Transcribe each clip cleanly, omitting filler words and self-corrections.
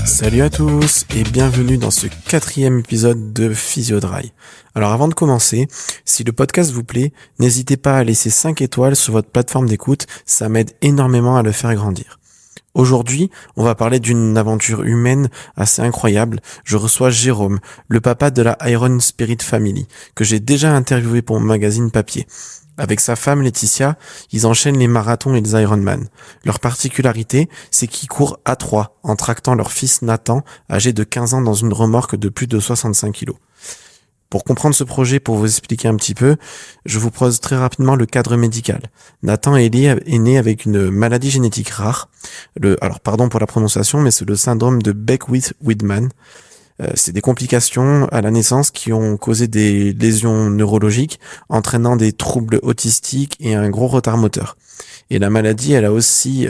Salut à tous et bienvenue dans ce 4e épisode de Physiodry. Alors avant de commencer, si le podcast vous plaît, n'hésitez pas à laisser 5 étoiles sur votre plateforme d'écoute, ça m'aide énormément à le faire grandir. Aujourd'hui, on va parler d'une aventure humaine assez incroyable. Je reçois Jérôme, le papa de la Iron Spirit Family, que j'ai déjà interviewé pour mon magazine papier. Avec sa femme Laetitia, ils enchaînent les marathons et les Ironman. Leur particularité, c'est qu'ils courent à 3, en tractant leur fils Nathan, âgé de 15 ans dans une remorque de plus de 65 kilos. Pour comprendre ce projet, pour vous expliquer un petit peu, je vous pose très rapidement le cadre médical. Nathan est né avec une maladie génétique rare. Alors pardon pour la prononciation, mais c'est le syndrome de Beckwith-Wiedemann. C'est des complications à la naissance qui ont causé des lésions neurologiques, entraînant des troubles autistiques et un gros retard moteur. Et la maladie, elle a aussi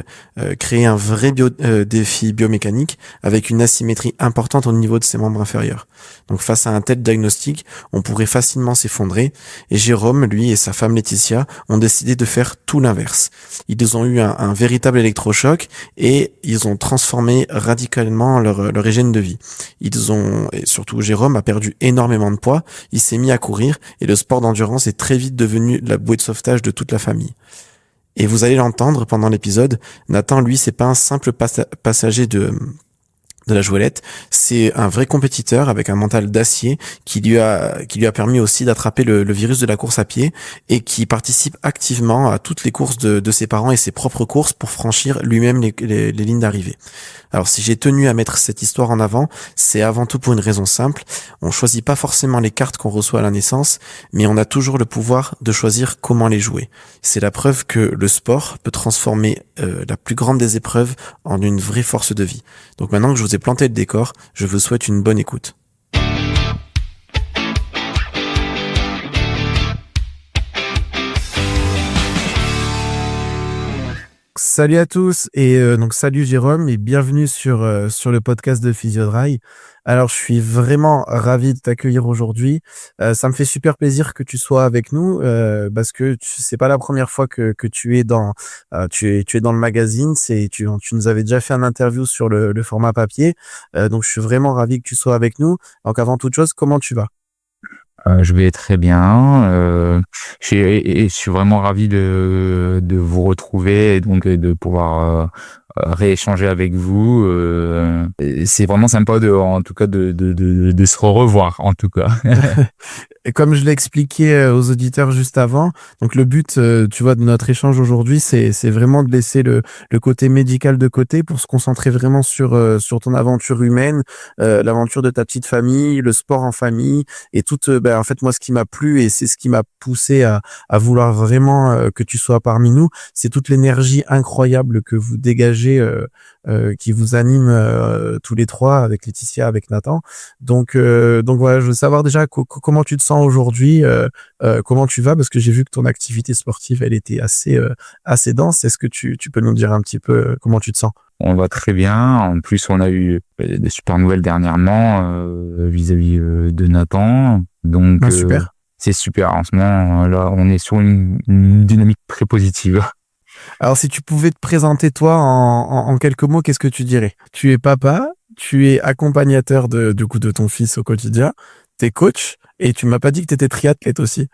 créé un vrai défi biomécanique avec une asymétrie importante au niveau de ses membres inférieurs. Donc face à un tel diagnostic, on pourrait facilement s'effondrer. Et Jérôme, lui et sa femme Laetitia, ont décidé de faire tout l'inverse. Ils ont eu un véritable électrochoc et ils ont transformé radicalement leur hygiène de vie. Et surtout Jérôme a perdu énormément de poids, il s'est mis à courir et le sport d'endurance est très vite devenu la bouée de sauvetage de toute la famille. Et vous allez l'entendre pendant l'épisode, Nathan, lui, c'est pas un simple passager de la Joëlette, c'est un vrai compétiteur avec un mental d'acier qui lui a permis aussi d'attraper le virus de la course à pied et qui participe activement à toutes les courses de ses parents et ses propres courses pour franchir lui-même les lignes d'arrivée. Alors si j'ai tenu à mettre cette histoire en avant, c'est avant tout pour une raison simple. On choisit pas forcément les cartes qu'on reçoit à la naissance, mais on a toujours le pouvoir de choisir comment les jouer. C'est la preuve que le sport peut transformer la plus grande des épreuves en une vraie force de vie. Donc maintenant que je vous ai planté le décor, je vous souhaite une bonne écoute. Salut à tous et donc salut Jérôme et bienvenue sur le podcast de Physiodry. Alors je suis vraiment ravi de t'accueillir aujourd'hui. Ça me fait super plaisir que tu sois avec nous parce que c'est pas la première fois que tu es dans tu es dans le magazine. Tu nous avais déjà fait un interview sur le format papier. Donc je suis vraiment ravi que tu sois avec nous. Donc avant toute chose, comment tu vas? Je vais très bien. Je suis vraiment ravi de vous retrouver et donc de pouvoir rééchanger avec vous. C'est vraiment sympa en tout cas de se revoir en tout cas. Et comme je l'ai expliqué aux auditeurs juste avant, donc le but, tu vois, de notre échange aujourd'hui, c'est vraiment de laisser le côté médical de côté pour se concentrer vraiment sur ton aventure humaine, l'aventure de ta petite famille, le sport en famille et en fait moi ce qui m'a plu et c'est ce qui m'a poussé à vouloir vraiment que tu sois parmi nous, c'est toute l'énergie incroyable que vous dégagez, qui vous anime tous les trois avec Laetitia, avec Nathan. Donc voilà, je veux savoir déjà comment tu te sens aujourd'hui, comment tu vas, parce que j'ai vu que ton activité sportive, elle était assez dense. Est-ce que tu peux nous dire un petit peu comment tu te sens? On va très bien. En plus, on a eu des super nouvelles dernièrement vis-à-vis de Nathan. Donc, super. C'est super. En ce moment, là, on est sur une dynamique très positive. Alors, si tu pouvais te présenter toi en quelques mots, qu'est-ce que tu dirais? Tu es papa, tu es accompagnateur de ton fils au quotidien, t'es coach et tu m'as pas dit que t'étais triathlète aussi.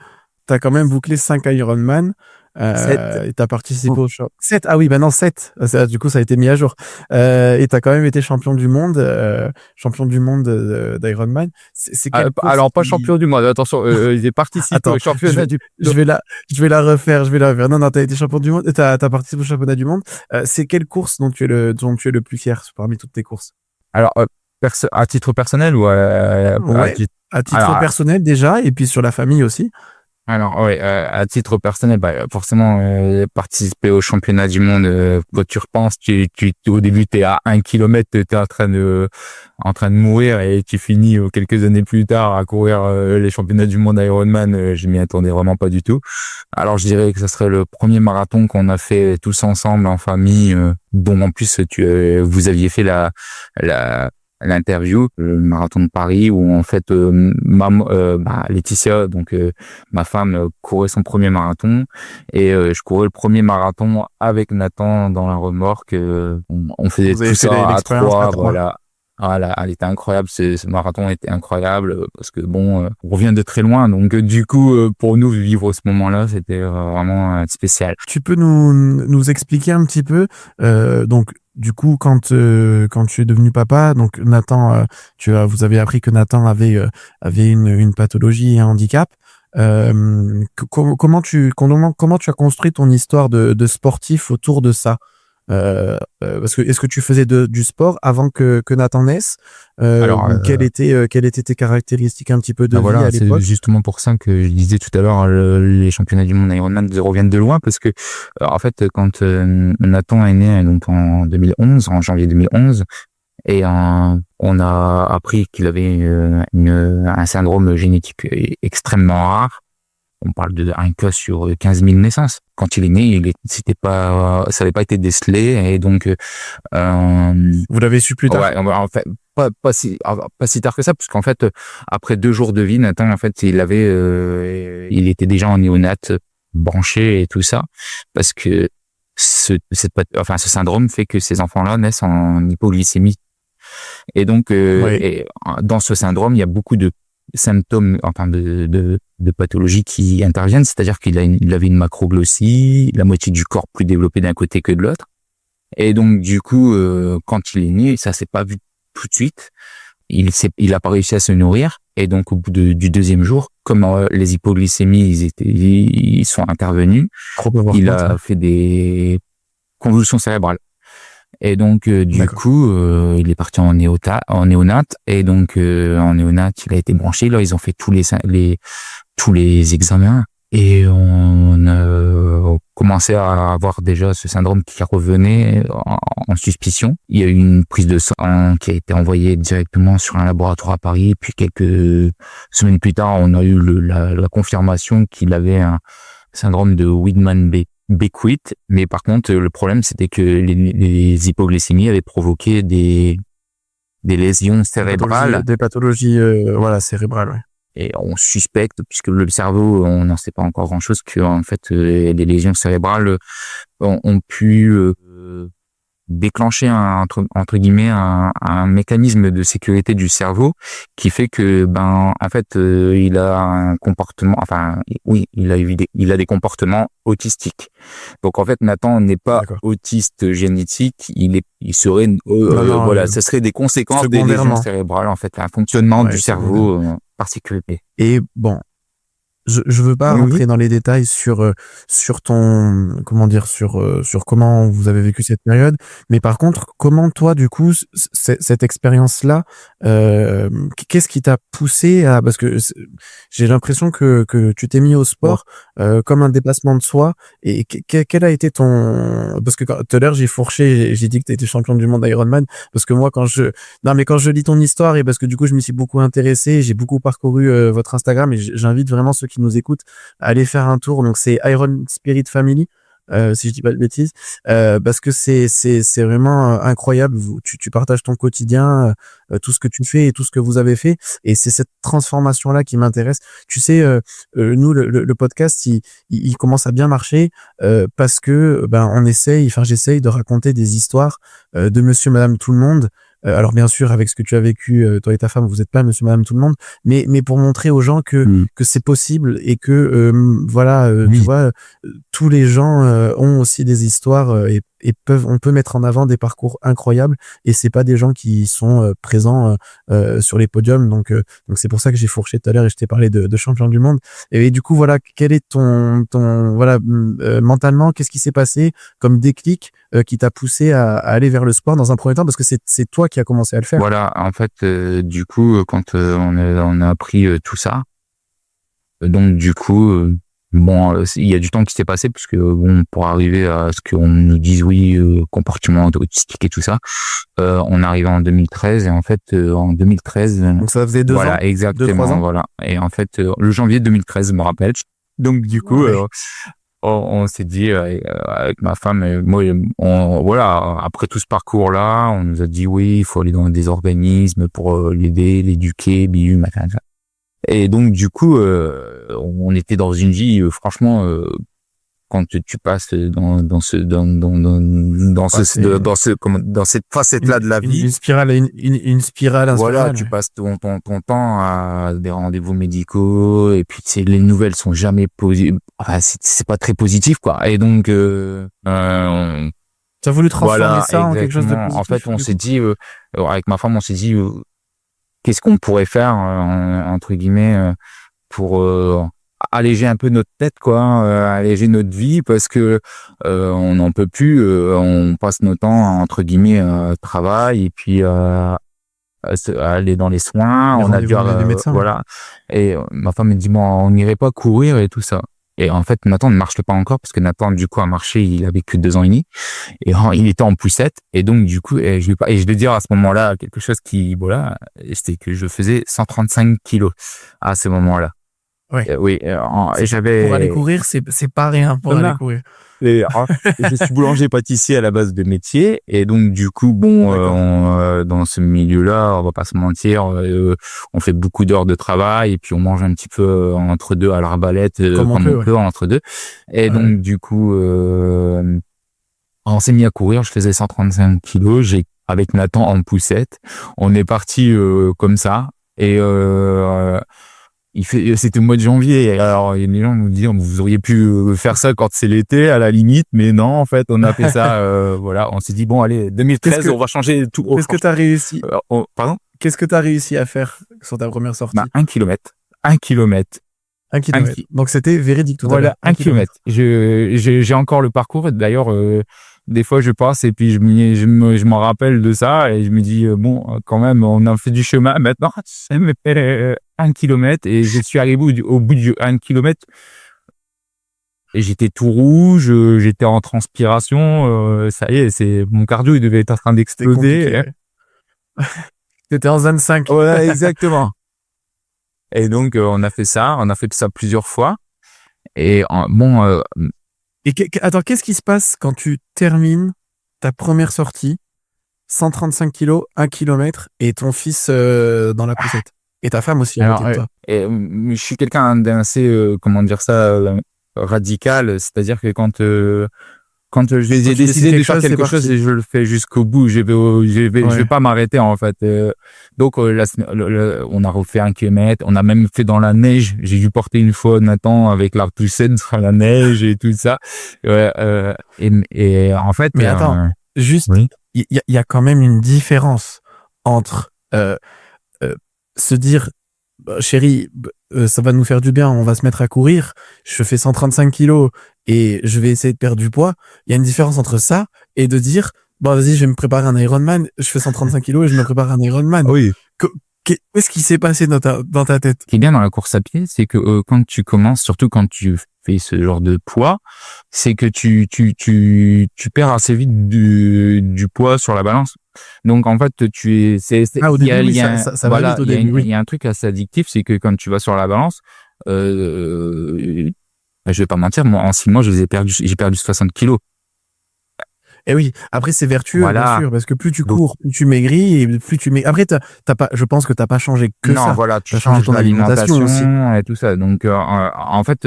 T'as quand même bouclé 5 Ironman. 7. Et t'as participé au 7. Ah oui, bah non, 7. Du coup, ça a été mis à jour. Et t'as quand même été champion du monde d'Ironman. C'est quelle course alors, pas champion du monde. Attention, il est participé au championnat du je vais la refaire. Non, t'as été champion du monde. T'as participé au championnat du monde. C'est quelle course dont tu es le plus fier parmi toutes tes courses? Alors, à titre personnel ou ouais, à titre personnel déjà, et puis sur la famille aussi. Alors ouais, à titre personnel, forcément participer au championnat du monde, quand tu repenses, au début t'es à 1 kilomètre, t'es en train de mourir et tu finis quelques années plus tard à courir les championnats du monde Ironman. Je m'y attendais vraiment pas du tout. Alors je dirais que ça serait le premier marathon qu'on a fait tous ensemble en famille, dont en plus vous aviez fait la l'interview, le marathon de Paris, où en fait Laetitia, donc ma femme, courait son premier marathon, et je courais le premier marathon avec Nathan dans la remorque. On faisait Vous avez tout fait ça à l'expérience à trois, trois. voilà. Voilà, elle était incroyable, ce marathon était incroyable, parce que bon, on revient de très loin, donc du coup, pour nous, vivre ce moment-là, c'était vraiment spécial. Tu peux nous expliquer un petit peu, donc du coup quand tu es devenu papa, donc Nathan, vous avez appris que Nathan avait une pathologie et un handicap. Comment tu as construit ton histoire de sportif autour de ça? Parce que est-ce que tu faisais du sport avant que Nathan naisse? Alors, Quelles étaient tes caractéristiques un petit peu de ben vie voilà, à c'est l'époque? justement pour ça que je disais tout à l'heure, les championnats du monde Ironman reviennent de loin, parce que en fait, quand Nathan est né, donc en 2011, en janvier 2011, et on a appris qu'il avait un syndrome génétique extrêmement rare. On parle d'un cas sur 15 000 naissances. Quand il est né, ça n'avait pas été décelé, et donc Vous l'avez su plus tard? ouais, en fait, pas si tard que ça, parce qu'en fait, après 2 jours de vie, Nathan, en fait, il était déjà en néonat, branché et tout ça, parce que ce syndrome fait que ces enfants-là naissent en hypoglycémie. Et donc, Oui. dans ce syndrome, il y a beaucoup de symptômes, enfin de pathologies qui interviennent, c'est-à-dire il avait une macroglossie, la moitié du corps plus développé d'un côté que de l'autre. Et donc, du coup, quand il est né, ça s'est pas vu tout de suite. Il a pas réussi à se nourrir. Et donc, au bout du deuxième jour, comme les hypoglycémies, ils sont intervenus, Trop il important, a ça. fait des convulsions cérébrales. Et donc, du D'accord. coup, il est parti en néonat. Et donc, en néonat, il a été branché. Là, ils ont fait tous les examens. Et on a commencé à avoir déjà ce syndrome qui revenait en suspicion. Il y a eu une prise de sang qui a été envoyée directement sur un laboratoire à Paris. Puis quelques semaines plus tard, on a eu la confirmation qu'il avait un syndrome de Weidmann-Beckwith. Mais par contre, le problème, c'était que les hypoglycémies avaient provoqué des lésions cérébrales. Des pathologies, voilà, cérébrales, ouais. Et on suspecte, puisque le cerveau, on n'en sait pas encore grand-chose, que en fait, les lésions cérébrales ont pu déclencher entre guillemets un mécanisme de sécurité du cerveau qui fait que en fait il a un comportement, enfin oui, il a des comportements autistiques. Donc en fait, Nathan n'est pas D'accord. autiste génétique, il serait Non, non, voilà, ce serait des conséquences des lésions secondairement. cérébrales, en fait, un fonctionnement du Ouais, secondairement. cerveau particulier. Et bon, je veux pas Oui, oui. rentrer dans les détails sur ton, comment dire, sur comment vous avez vécu cette période, mais par contre, comment toi, du coup, cette expérience-là, qu'est-ce qui t'a poussé à, parce que j'ai l'impression que tu t'es mis au Bon. sport comme un dépassement de soi, et quel a été ton, parce que tout à l'heure j'ai fourché, j'ai dit que tu étais champion du monde Ironman, parce que moi non mais quand je lis ton histoire, et parce que du coup je m'y suis beaucoup intéressé, j'ai beaucoup parcouru votre Instagram, et j'invite vraiment ceux qui nous écoutent à aller faire un tour. Donc c'est Iron Spirit Family, si je dis pas de bêtises, parce que c'est vraiment incroyable. Tu partages ton quotidien, tout ce que tu fais et tout ce que vous avez fait, et c'est cette transformation là qui m'intéresse. Tu sais, nous le podcast il commence à bien marcher parce que on essaye, enfin j'essaye de raconter des histoires de Monsieur Madame Tout le Monde. Alors bien sûr, avec ce que tu as vécu, toi et ta femme, vous n'êtes pas Monsieur Madame Tout le Monde, mais pour montrer aux gens Mm. que c'est possible, et que voilà, tu Oui. vois, tous les gens ont aussi des histoires, et on peut mettre en avant des parcours incroyables, et c'est pas des gens qui sont présents sur les podiums. Donc c'est pour ça que j'ai fourché tout à l'heure et je t'ai parlé de champion du monde. Et du coup voilà, quel est ton voilà, mentalement, qu'est-ce qui s'est passé comme déclic qui t'a poussé à aller vers le sport dans un premier temps, parce que c'est toi qui as commencé à le faire. Voilà, en fait, du coup, quand on a appris tout ça, Donc du coup, il y a du temps qui s'est passé parce que pour arriver à ce qu'on nous dise oui, comportement autistique et tout ça, on arrive en 2013 et en fait en 2013. Donc ça faisait 2 ans. Voilà, exactement. 2-3 ans. Voilà. Et en fait, le janvier 2013, je me rappelle. Donc du coup, on s'est dit avec ma femme, et moi, voilà, après tout ce parcours-là, on nous a dit oui, il faut aller dans des organismes pour l'aider, l'éduquer, machin. Et donc du coup, on était dans une vie, franchement, quand tu passes dans cette facette-là de la vie, une spirale infernale. voilà, tu passes ton temps à des rendez-vous médicaux et puis les nouvelles sont jamais c'est pas très positif quoi. Et donc t'as voulu transformer ça en quelque chose de positif. En fait, on s'est dit avec ma femme, on s'est dit qu'est-ce qu'on pourrait faire entre guillemets pour alléger un peu notre tête quoi, alléger notre vie parce que on n'en peut plus, on passe notre temps entre guillemets travail et puis aller dans les soins, on a dû voilà. Et ma femme me dit bon, on n'irait pas courir et tout ça. Et en fait, Nathan ne marche pas encore parce que Nathan, du coup, a marché, il avait que 2 ans et demi et il était en poussette. Et donc, du coup, je vais dire à ce moment-là quelque chose qui, voilà, c'était que je faisais 135 kilos à ce moment-là. Ouais. Oui. Et j'avais. Pour aller courir, c'est pas rien pour aller courir. Je suis boulanger pâtissier à la base de métier et donc du coup dans ce milieu-là, on va pas se mentir, on fait beaucoup d'heures de travail et puis on mange un petit peu entre deux à l'arbalète comme on peut entre deux. Et donc du coup on s'est mis à courir, je faisais 135 kilos, avec Nathan en poussette, on est parti comme ça et c'était au mois de janvier. Alors, les gens nous disent, vous auriez pu faire ça quand c'est l'été, à la limite, mais non, en fait, on a fait ça, voilà, on s'est dit, bon, allez, 2013, on va changer tout. Qu'est-ce que t'as réussi? Pardon? Qu'est-ce que t'as réussi à faire sur ta première sortie? 1 kilomètre. 1 kilomètre. 1 kilomètre. Donc, c'était véridique tout à l'heure. Voilà, 1 kilomètre. J'ai encore le parcours, d'ailleurs, des fois, je passe et puis je m'en rappelle de ça et je me dis, bon, quand même, on a fait du chemin. Maintenant, ça me fait 1 kilomètre et je suis arrivé au bout du 1 kilomètre et j'étais tout rouge, j'étais en transpiration, ça y est, mon cardio, il devait être en train d'exploser. T'étais en zone 5. Ouais, exactement. Et donc, on a fait ça plusieurs fois. Et attends, qu'est-ce qui se passe quand tu termines ta première sortie, 135 kilos, 1 kilomètre, et ton fils dans la poussette? Et ta femme aussi, à côté de toi. Je suis quelqu'un d'assez, comment dire ça, radical. C'est-à-dire que quand j'ai décidé de faire quelque chose, et je le fais jusqu'au bout. Je vais pas m'arrêter, en fait. Donc, on a refait 1 kilomètre. On a même fait dans la neige. J'ai dû porter une fois Nathan avec la poussette dans la neige et tout ça. Et en fait. Mais attends, juste, il y a quand même une différence entre se dire, chérie, ça va nous faire du bien, on va se mettre à courir, je fais 135 kilos et je vais essayer de perdre du poids. Il y a une différence entre ça et de dire, bon, vas-y, je vais me préparer un Ironman, je fais 135 kilos et je me prépare un Ironman. Oui. Qu'est-ce qui s'est passé dans ta tête? Ce qui est bien dans la course à pied, c'est que quand tu commences, surtout quand tu fais ce genre de poids, c'est que tu perds assez vite du poids sur la balance. Donc en fait, au début, ça va vite au début. Il y a un truc assez addictif, c'est que quand tu vas sur la balance, je vais pas mentir, moi en 6 mois, j'ai perdu 60 kilos. Et oui, après c'est vertueux, voilà. Bien sûr, parce que plus tu cours, plus tu maigris et plus tu maigris. Après, je pense que t'as pas changé que ça. Non, voilà, tu changes ton alimentation aussi et tout ça. Donc en fait,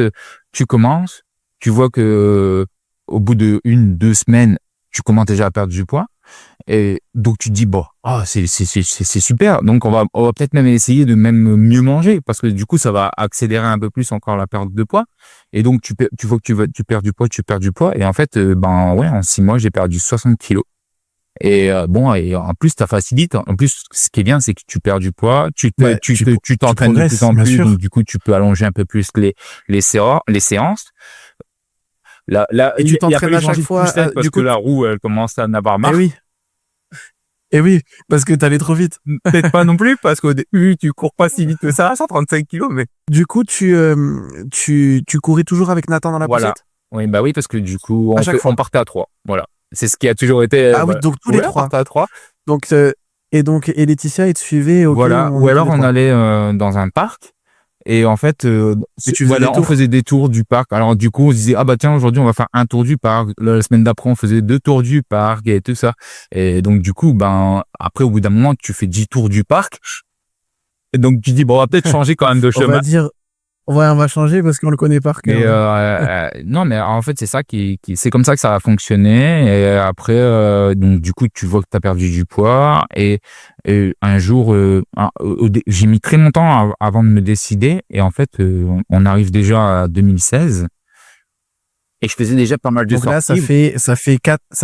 tu commences, tu vois que au bout de 1-2 semaines, tu commences déjà à perdre du poids. Et donc tu te dis bon, c'est super. Donc on va peut-être même essayer de même mieux manger parce que du coup ça va accélérer un peu plus encore la perte de poids. Et donc tu vois que tu perds du poids et en fait en 6 mois j'ai perdu 60 kilos. Et et en plus ça facilite. En plus ce qui est bien c'est que tu perds du poids, tu t'entraînes de plus en plus, donc du coup tu peux allonger un peu plus les séances. Et tu t'entraînes à chaque fois parce que la roue elle commence à en avoir marre. Oui. Et oui, parce que t'allais trop vite. Peut-être pas non plus, parce qu'au début, tu cours pas si vite que ça, 135 kilos, mais Du coup, tu courais toujours avec Nathan dans la voilà. poussette? Oui, bah oui, parce que du coup, À chaque fois. on partait à 3. Voilà. C'est ce qui a toujours été, Ah oui, donc tous les ouais, on 3. partait à 3. Donc, et Laetitia, ils te suivaient, ok, Voilà. on Ou est tous alors, les on 3. allait dans un parc. Et en fait, Et tu faisais des on tours? faisait des tours du parc. Alors du coup, on se disait, ah bah tiens, aujourd'hui, on va faire un tour du parc. La semaine d'après, on faisait 2 tours du parc et tout ça. Et donc du coup, ben après, au bout d'un moment, tu fais 10 tours du parc. Et donc tu dis, bon, on va peut-être changer quand même de On va chemin. dire, ouais, on va changer parce qu'on le connaît par cœur. Mais Ouais. non, mais en fait, c'est ça c'est comme ça que ça a fonctionné. Et après, donc du coup, tu vois que tu as perdu du poids. Et un jour, j'ai mis très longtemps avant de me décider. Et en fait, on arrive déjà à 2016. Et je faisais déjà pas mal de Donc là, sorties. ça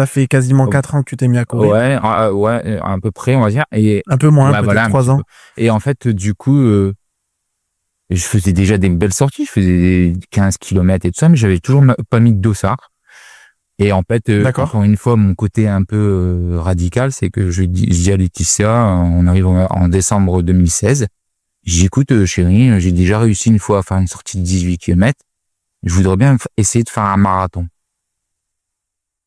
fait quasiment 4 ans que tu t'es mis à courir. Ouais, ouais, à peu près, on va dire. Et Un peu moins, ouais, peut-être voilà, un 3 petit ans. peu. Et en fait, du coup, je faisais déjà des belles sorties. Je faisais 15 kilomètres et tout ça, mais j'avais toujours pas mis de dossard. Et en fait, D'accord. encore une fois, mon côté un peu radical, c'est que je dis à Laetitia, on arrive en décembre 2016. J'écoute, chérie, j'ai déjà réussi une fois à faire une sortie de 18 kilomètres. Je voudrais bien essayer de faire un marathon.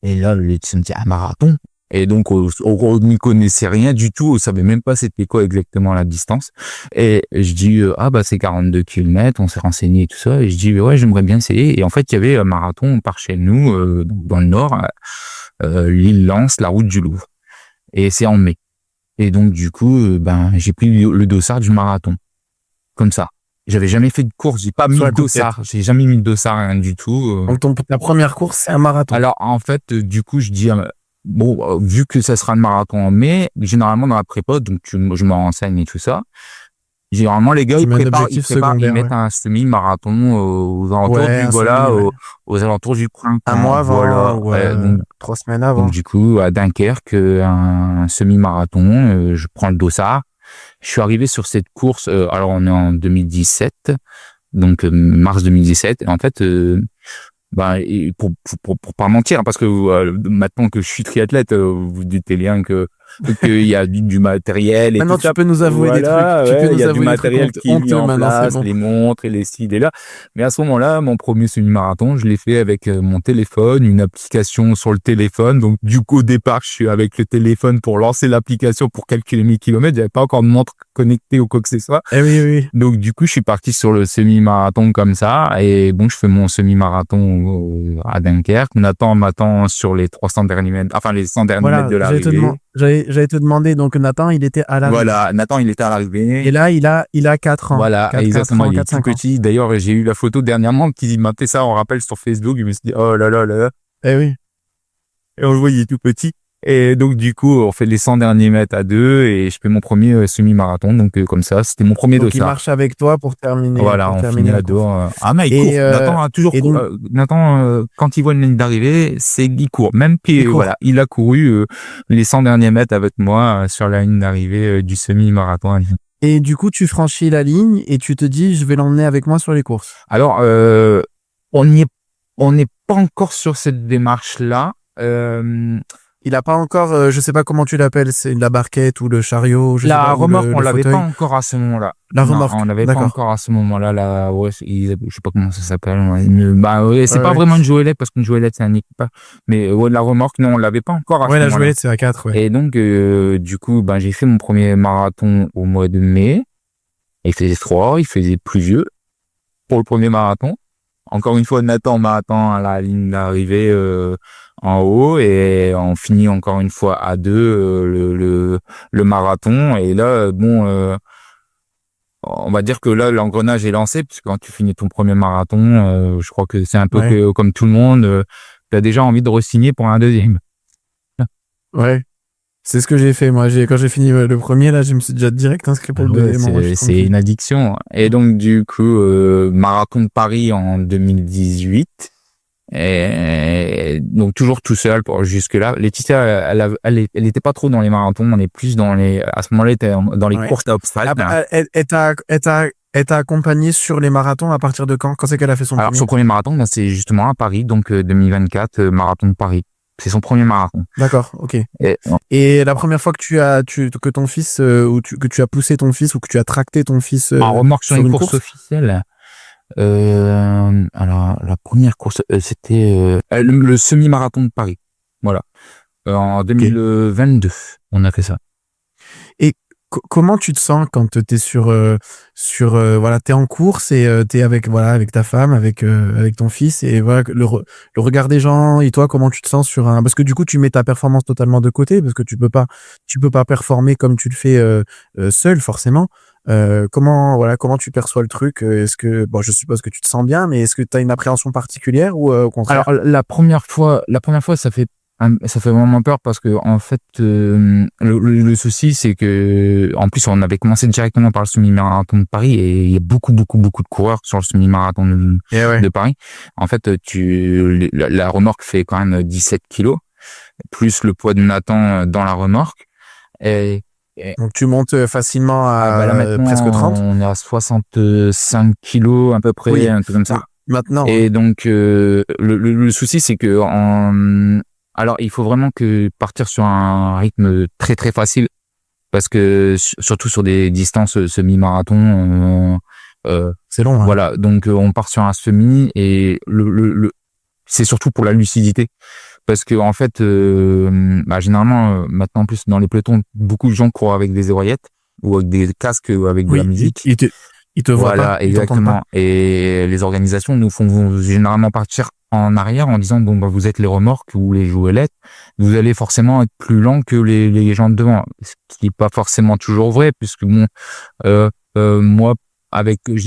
Et là, Laetitia me dit, un marathon? Et donc, on n'y connaissait rien du tout. On savait même pas c'était quoi exactement la distance. Et je dis, ah bah c'est 42 kilomètres. On s'est renseigné et tout ça. Et je dis, ouais, j'aimerais bien essayer. Et en fait, il y avait un marathon par chez nous, dans le nord, l'île Lance, la route du Louvre. Et c'est en mai. Et donc, du coup, ben, j'ai pris le dossard du marathon. Comme ça. J'avais jamais fait de course. J'ai pas mis Sur de un coup de tête. dossard. J'ai jamais mis de dossard, rien du tout. Donc ta première course, c'est un marathon. Alors, en fait, du coup, je dis, bon, vu que ça sera le marathon en mai, généralement dans la prépa, donc je me renseigne et tout ça. Généralement, les gars, Tu mets un ils objectif ils secondaire, ouais. mettent un semi-marathon aux alentours Ouais, du, un semi, voilà, ouais. aux alentours du Un printemps. mois avant Voilà. ou Donc, 3 semaines donc, avant. du coup, à Dunkerque, un semi-marathon, je prends le dossard. Je suis arrivé sur cette course, alors on est en 2017, donc mars 2017. Et en fait, bah, et pour pas mentir, hein, parce que maintenant que je suis triathlète, vous doutez bien qu'il y a du matériel et tout Maintenant, tu ça. peux nous avouer des trucs. Voilà, Tu peux ouais, il y nous a du avouer des trucs matériel qui est mis honteux en maintenant, c'est place, bon. les montres et les ci et les là. Mais à ce moment-là, mon premier semi-marathon, je l'ai fait avec mon téléphone, une application sur le téléphone. Donc, du coup, au départ, je suis avec le téléphone pour lancer l'application pour calculer mes kilomètres. J'avais pas encore de montre connectée ou quoi que ce soit. Eh oui, oui, oui. Donc du coup, je suis parti sur le semi-marathon comme ça. Et bon, je fais mon semi-marathon à Dunkerque. Nathan m'attend sur les 300 derniers mètres, enfin les 100 derniers mètres Voilà, de l'arrivée. j'allais te demander, donc Nathan, il était à l'arrivée. Voilà, Nathan, il était à l'arrivée. Et là, il a 4 ans. Voilà, 4 exactement, ans, il est 4, tout 5 ans. petit. D'ailleurs, j'ai eu la photo dernièrement qui m'a fait ça en rappel sur Facebook. Je me suis dit, oh là là là là. Eh oui. Et on le voit, il est tout petit. Et donc, du coup, on fait les 100 derniers mètres à deux et je fais mon premier semi-marathon. Donc, comme ça, c'était mon premier Donc, il dossard. marche avec toi pour Voilà, on finit la à deux. course. Ah, mais il court. Nathan a toujours et donc, Nathan, quand il voit une ligne d'arrivée, il court. Même puis, il court. voilà, il a couru les 100 derniers mètres avec moi sur la ligne d'arrivée du semi-marathon à Lyon. Et du coup, tu franchis la ligne et tu te dis, je vais l'emmener avec moi sur les courses. Alors, on n'est pas encore sur cette démarche-là. Il a pas encore, je sais pas comment tu l'appelles, c'est la barquette ou le chariot, je sais La pas, remorque, on le l'avait pas fauteuil. encore à ce moment-là. La Non, remorque. on l'avait pas D'accord. encore à ce moment-là. Ouais, je sais pas comment ça s'appelle. Bah, ouais, c'est Ouais, pas ouais. vraiment une joëlette parce qu'une joëlette, c'est un équipage. Mais ouais, la remorque, non, on l'avait pas encore à ce Ouais, la moment-là. jouette, c'est à 4, ouais. Et donc, du coup, ben, j'ai fait mon premier marathon au mois de mai. Il faisait froid, il faisait pluvieux pour le premier marathon. Encore une fois, Nathan m'attend à la ligne d'arrivée en haut et on finit encore une fois à deux le marathon. Et là, bon, on va dire que là, l'engrenage est lancé puisque quand tu finis ton premier marathon, je crois que c'est un peu Ouais. comme tout le monde, tu as déjà envie de re-signer pour un deuxième. Ouais. C'est ce que j'ai fait, moi. Quand j'ai fini le premier, là, je me suis déjà direct inscrit pour le Ouais, deuxième. Moi, je suis c'est tranquille. une addiction. Et donc, du coup, marathon de Paris en 2018. Et donc, toujours tout seul pour jusque-là. Laetitia, elle était pas trop dans les marathons. On est plus à ce moment-là, elle était dans les Ouais. courses à obstacles. Elle t'a accompagné sur les marathons à partir de quand? Quand c'est qu'elle a fait son Alors, premier? son premier marathon, ben, c'est justement à Paris, donc 2024, marathon de Paris. C'est son premier marathon. D'accord, ok. Et, Et la première fois que ton fils, que tu as poussé ton fils ou que tu as tracté ton fils en remorque sur sur une une course course? officielle, alors la première course, c'était le semi-marathon de Paris. Voilà. En Ok. 2022, on a fait ça. Et comment tu te sens quand t'es voilà, t'es en course et t'es avec ta femme, avec ton fils et voilà, le regard des gens et toi, comment tu te sens parce que du coup, tu mets ta performance totalement de côté parce que tu peux pas performer comme tu le fais seul, forcément. Comment tu perçois le truc? Bon, je suppose que tu te sens bien, mais est-ce que tu as une appréhension particulière ou au Alors contraire? la première fois, ça fait vraiment peur parce que en fait, le souci, c'est que en plus, on avait commencé directement par le semi-marathon de Paris et il y a beaucoup, beaucoup, beaucoup de coureurs sur le semi-marathon Eh ouais. de Paris. En fait, la remorque fait quand même 17 kilos plus le poids de Nathan dans la remorque. Et, et Donc tu montes facilement là à presque maintenant, 30. on est à 65 kilos à peu près, Oui. un truc comme ça. Maintenant, hein. Et donc le souci, c'est que alors il faut vraiment que partir sur un rythme très très facile parce que surtout sur des distances semi-marathon, C'est long, hein. voilà. Donc on part sur un semi et c'est surtout pour la lucidité parce que en fait, généralement maintenant en plus dans les pelotons, beaucoup de gens courent avec des oreillettes ou avec des casques ou avec de la Oui, musique. ils te voient pas, Voilà, ils t'entendent pas. exactement. Et les organisations nous font généralement partir en arrière en disant, bon, bah, vous êtes les remorques ou les jouelettes, vous allez forcément être plus lent que les gens de devant. Ce qui n'est pas forcément toujours vrai, puisque bon, moi,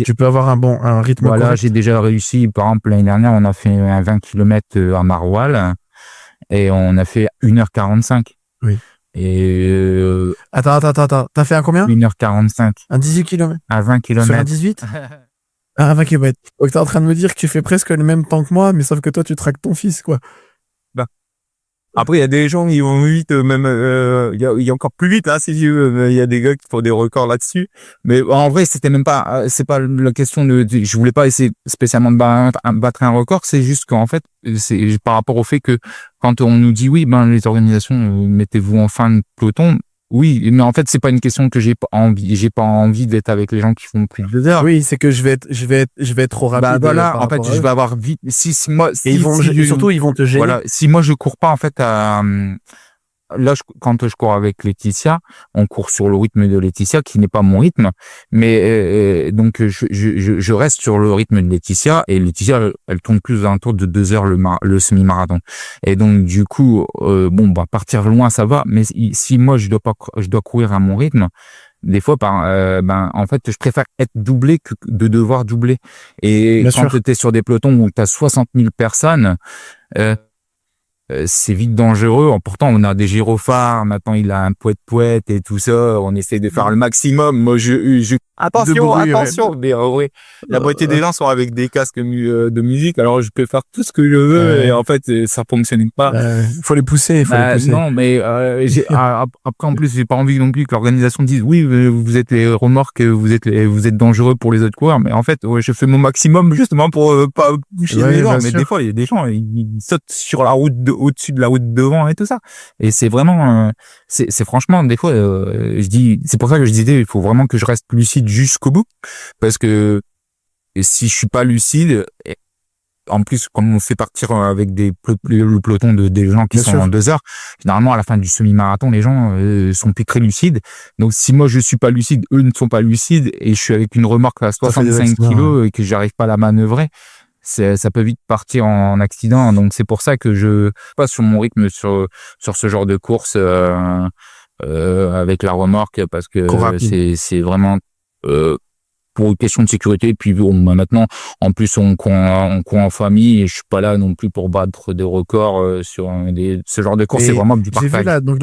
Tu peux avoir un rythme voilà, j'ai correct. déjà réussi. Par exemple, l'année dernière, on a fait un 20 km à Maroilles et on a fait 1h45. Oui. Et Attends. T'as fait un combien? 1h45 Un 18 km? à 20 Sur un km. 18? Ah, un 20 km. Donc t'es en train de me dire que tu fais presque le même temps que moi, mais sauf que toi, tu traques ton fils, quoi. Après, il y a des gens qui vont vite, même il y a encore plus vite, hein, si tu veux. Il y a des gars qui font des records là-dessus. Mais en vrai, c'était même pas, c'est pas la question je voulais pas essayer spécialement de battre un record. C'est juste qu'en fait, c'est par rapport au fait que quand on nous dit oui, ben les organisations, mettez-vous en fin de peloton. Oui, mais en fait, c'est pas une question que j'ai pas envie. J'ai pas envie d'être avec les gens qui font plus de 2 heures. Oui, c'est que je vais être trop Bah rapide voilà, par en fait, rapport à je eux. vais avoir vite. Si moi, Et surtout, ils vont te gêner. voilà, si moi je cours pas en fait là, quand je cours avec Laetitia, on court sur le rythme de Laetitia, qui n'est pas mon rythme, mais donc je reste sur le rythme de Laetitia, et Laetitia, elle tourne plus à un tour de 2 heures le semi-marathon. Et donc du coup, bon, bah partir loin, ça va, mais si moi je dois courir à mon rythme, des fois, en fait, je préfère être doublé que de devoir doubler. Et Bien quand sûr. tu es sur des pelotons où tu as 60 000 personnes, euh, c'est vite dangereux. Pourtant, on a des gyrophares. Maintenant, il a un poète et tout ça. On essaie de faire le maximum. Moi, De attention, bruit, ouais. attention. Mais en vrai, la moitié Euh, des gens sont avec des casques de musique. Alors, je peux faire tout ce que je veux. Et euh, en fait, ça fonctionne pas. faut les pousser, il faut les Bah pousser. non, mais après en plus j'ai pas envie non plus que l'organisation dise oui, vous êtes les remorques, vous êtes dangereux pour les autres coureurs, mais en fait ouais, je fais mon maximum justement pour pas boucher les Ouais, gens, bien mais des sûr. fois il y a des gens ils sautent sur la route au-dessus de la route devant et tout ça, et c'est vraiment c'est franchement des fois je dis, c'est pour ça que je disais il faut vraiment que je reste lucide jusqu'au bout, parce que si je suis pas lucide, en plus, comme on fait partir avec le peloton des gens qui Bien sont en sûr. 2 heures, généralement à la fin du semi-marathon, les gens sont plus très lucides. Donc si moi je suis pas lucide, eux ne sont pas lucides, et je suis avec une remorque à Ça fait des 65 accidents, ouais. kilos et que j'arrive pas à la manœuvrer, ça peut vite partir en accident. Donc c'est pour ça que je passe sur mon rythme sur ce genre de course avec la remorque, parce Trop que rapide. c'est vraiment pour une question de sécurité. Puis bon, bah, maintenant, en plus, on court en famille, et je suis pas là non plus pour battre des records sur ce genre de course. C'est Mais vraiment du j'ai vu partage. là, donc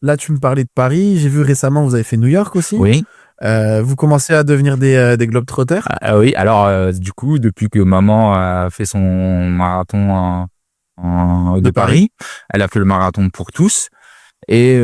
là, tu me parlais de Paris. J'ai vu récemment, vous avez fait New York aussi. Oui. Vous commencez à devenir des globetrotters. Oui. Alors, du coup, depuis que maman a fait son marathon de De Paris. Paris, elle a fait le marathon pour tous, et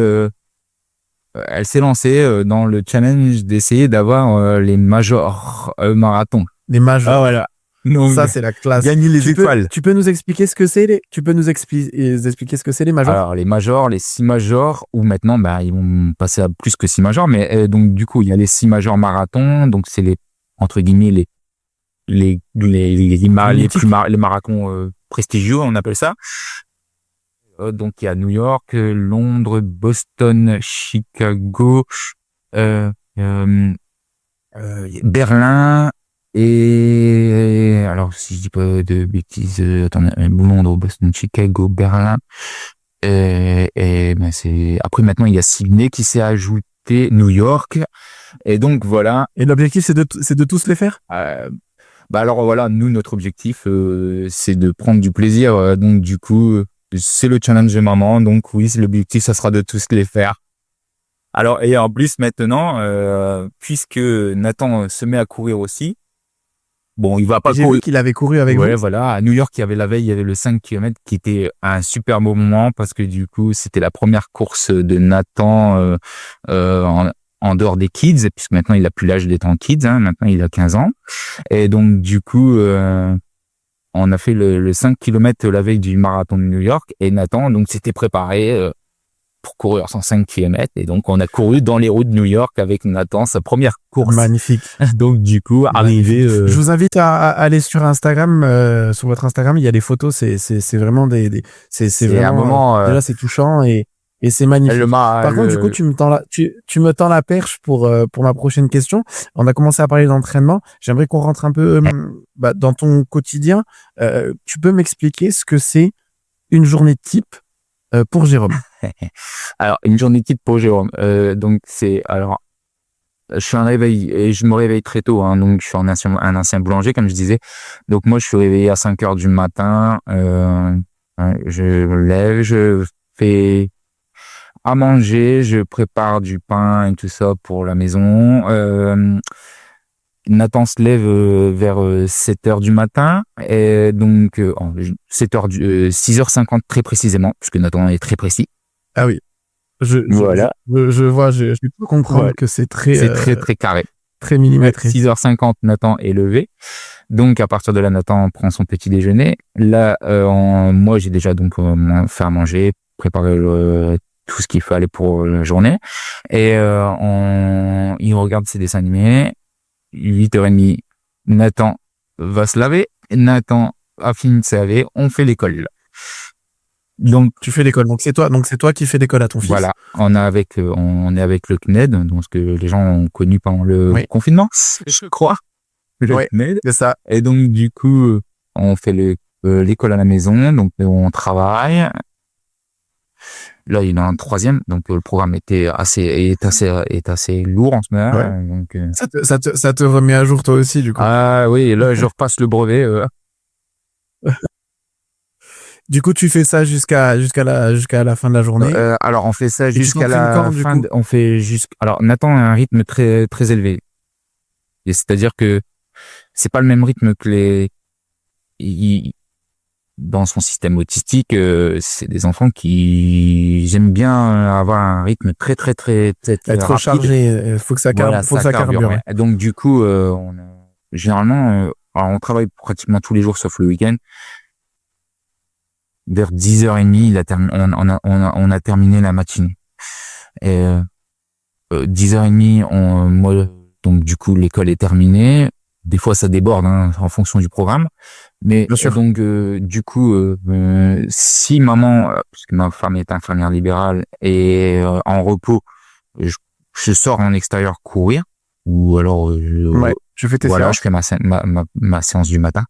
elle s'est lancée dans le challenge d'essayer d'avoir les majors marathons. Des Ah majors. voilà. Donc, Ça, c'est la classe. gagner les étoiles. Tu peux nous expliquer ce que c'est tu peux nous expliquer ce que c'est les majors? Alors, les majors, les 6 majors, ou maintenant, ils vont passer à plus que 6 majors, mais donc, du coup, il y a les 6 majors marathons, donc c'est les, entre guillemets, les marathons prestigieux, on appelle ça. Donc, il y a New York, Londres, Boston, Chicago, Berlin, et alors, si je dis pas de bêtises, attendez, Londres, Boston, Chicago, Berlin, après maintenant, il y a Sydney qui s'est ajouté, New York, et donc voilà. Et l'objectif, c'est de tous les faire? Alors voilà, nous, notre objectif, c'est de prendre du plaisir, donc du coup, c'est le challenge de maman, donc oui, l'objectif, ça sera de tous les faire. Alors, et en plus, maintenant, puisque Nathan se met à courir aussi, bon, il va pas J'ai courir. vu qu'il avait couru avec Ouais, vous. voilà. À New York, il y avait le 5 km qui était un super beau moment parce que du coup, c'était la première course de Nathan, en dehors des kids, puisque maintenant, il a plus l'âge d'être en kids, hein, maintenant, il a 15 ans. Et donc, du coup, on a fait le 5 km la veille du marathon de New York et Nathan, donc, s'était préparé, pour courir 105 km. Et donc, on a couru dans les rues de New York avec Nathan, sa première course. Magnifique. Donc, du coup, arrivé. Je vous invite à aller sur Instagram, sur votre Instagram, il y a des photos, c'est vraiment c'est vraiment, un moment. déjà, c'est touchant et c'est magnifique. Par contre, du coup, tu me tends la perche pour ma prochaine question. On a commencé à parler d'entraînement. J'aimerais qu'on rentre un peu, dans ton quotidien. Tu peux m'expliquer ce que c'est une journée type, pour Jérôme? Alors, une journée type pour Jérôme. Donc, je suis un réveil et je me réveille très tôt, hein, donc je suis un ancien boulanger, comme je disais. Donc, moi, je suis réveillé à 5 heures du matin. Je me lève, je fais à manger, je prépare du pain et tout ça pour la maison. Nathan se lève vers 7 heures du matin, et donc 6h50 très précisément, puisque Nathan est très précis. Ah oui. Voilà. Je peux comprendre que c'est très très carré. Très millimétré. 6h50, Nathan est levé. Donc, à partir de là, Nathan prend son petit déjeuner. Là, moi, j'ai déjà donc fait à manger, préparé tout ce qu'il fallait pour la journée. Et il regarde ses dessins animés. 8h30, Nathan va se laver. Nathan a fini de se laver. On fait l'école. Donc, tu fais l'école. Donc, c'est toi qui fais l'école à ton fils. Voilà. On est avec le CNED, donc ce que les gens ont connu pendant le confinement, je crois. Le CNED. C'est ça. Et donc, du coup, on fait l'école à la maison, donc on travaille. Là, il y en a un 3e, donc le programme est assez lourd en ce moment. Ouais. Donc, ça te remet à jour toi aussi, du coup. Ah oui, et là, je repasse le brevet. Du coup, tu fais ça jusqu'à la fin de la journée. Alors, on fait ça jusqu'à la fin. Alors, Nathan a un rythme très très élevé. Et c'est-à-dire que c'est pas le même rythme que dans son système autistique. C'est des enfants qui j'aime bien avoir un rythme très très très très, très être rapide. chargé. Faut que ça carbure. Ouais. Donc du coup, généralement, alors on travaille pratiquement tous les jours sauf le week-end. Vers 10h30, on a terminé la matinée. Et 10h30, moi, donc du coup, l'école est terminée. Des fois, ça déborde, hein, en fonction du programme. Mais donc, du coup, si maman, puisque ma femme est infirmière libérale, est en repos, je sors en extérieur courir, ou alors, je fais tes séances. Je fais ma séance du matin.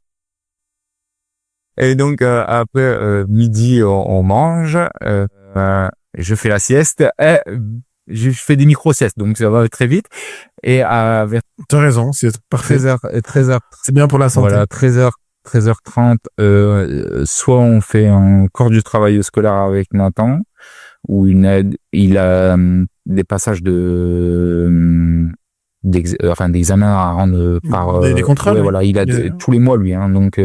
Et donc après midi on mange, je fais la sieste, et je fais des micro-siestes, donc ça va très vite. Et vers t'as raison, c'est parfait. 13h, c'est bien pour la santé. Voilà, 13h30, soit on fait encore du travail scolaire avec Nathan, où il a des passages d'examens à rendre par des contrôles. Ouais, voilà, il a tous les mois lui, hein, donc